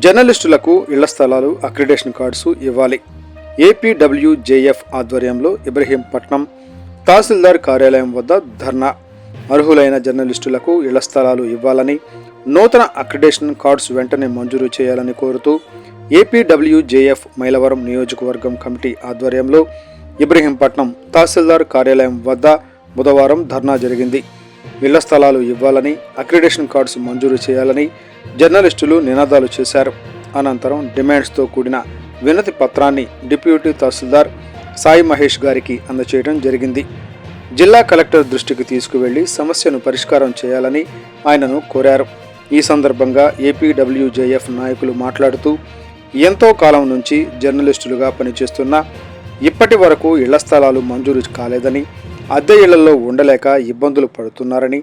జర్నలిస్టులకు ఇళ్ల స్థలాలు, అక్రిడేషన్ కార్డ్స్ ఇవ్వాలి. ఏపీడబ్ల్యూజేఎఫ్ ఆధ్వర్యంలో ఇబ్రహీంపట్నం తహసీల్దార్ కార్యాలయం వద్ద ధర్నా. అర్హులైన జర్నలిస్టులకు ఇళ్ల స్థలాలు ఇవ్వాలని, నూతన అక్రిడేషన్ కార్డ్స్ వెంటనే మంజూరు చేయాలని కోరుతూ ఏపీడబ్ల్యూజేఎఫ్ మైలవరం నియోజకవర్గం కమిటీ ఆధ్వర్యంలో ఇబ్రహీంపట్నం తహసీల్దార్ కార్యాలయం వద్ద బుధవారం ధర్నా జరిగింది. ఇళ్ల స్థలాలు ఇవ్వాలని, అక్రిడేషన్ కార్డ్స్ మంజూరు చేయాలని జర్నలిస్టులు నినాదాలు చేశారు. అనంతరం డిమాండ్స్తో కూడిన వినతి పత్రాన్ని డిప్యూటీ తహసీల్దార్ సాయి మహేష్ గారికి అందజేయడం జరిగింది. జిల్లా కలెక్టర్ దృష్టికి తీసుకువెళ్లి సమస్యను పరిష్కారం చేయాలని ఆయనను కోరారు. ఈ సందర్భంగా ఏపీడబ్ల్యూజేఎఫ్ నాయకులు మాట్లాడుతూ, ఎంతో కాలం నుంచి జర్నలిస్టులుగా పనిచేస్తున్నా ఇప్పటి వరకు ఇళ్ల స్థలాలు మంజూరు కాలేదని, అద్దె ఇళ్లలో ఉండలేక ఇబ్బందులు పడుతున్నారని,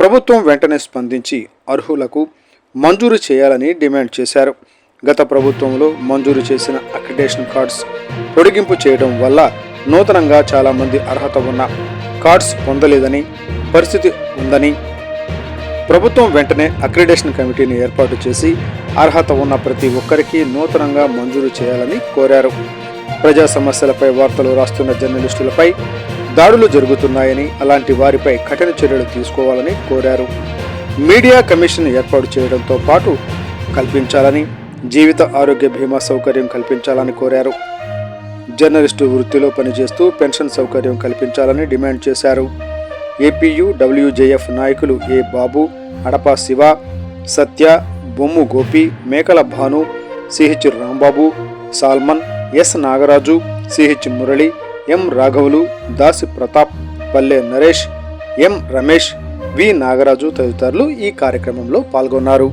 ప్రభుత్వం వెంటనే స్పందించి అర్హులకు మంజూరు చేయాలని డిమాండ్ చేశారు. గత ప్రభుత్వంలో మంజూరు చేసిన అక్రిడేషన్ కార్డ్స్ పొడిగింపు చేయడం వల్ల నూతనంగా చాలామంది అర్హత ఉన్న కార్డ్స్ పొందలేదని పరిస్థితి ఉందని, ప్రభుత్వం వెంటనే అక్రిడేషన్ కమిటీని ఏర్పాటు చేసి అర్హత ఉన్న ప్రతి ఒక్కరికి నూతనంగా మంజూరు చేయాలని కోరారు. ప్రజా సమస్యలపై వార్తలు రాస్తున్న జర్నలిస్టులపై దాడులు జరుగుతున్నాయని, అలాంటి వారిపై కఠిన చర్యలు తీసుకోవాలని కోరారు. మీడియా కమిషన్ ఏర్పాటు చేయడంతో పాటు కల్పించాలని, జీవిత ఆరోగ్య బీమా సౌకర్యం కల్పించాలని కోరారు. జర్నలిస్టు వృత్తిలో పనిచేస్తూ పెన్షన్ సౌకర్యం కల్పించాలని డిమాండ్ చేశారు. ఏపీయూడబ్ల్యూజేఎఫ్ నాయకులు ఏ బాబు, అడపా శివ, సత్య, Bommu Gopi, Mekala Bhanu, CH Rambabu, Solomon, S Nagaraju, CH Murali, M రాఘవులు, దాసి ప్రతాప్, పల్లె నరేష్, ఎం రమేష్, వి నాగరాజు తదితరులు ఈ కార్యక్రమంలో పాల్గొన్నారు.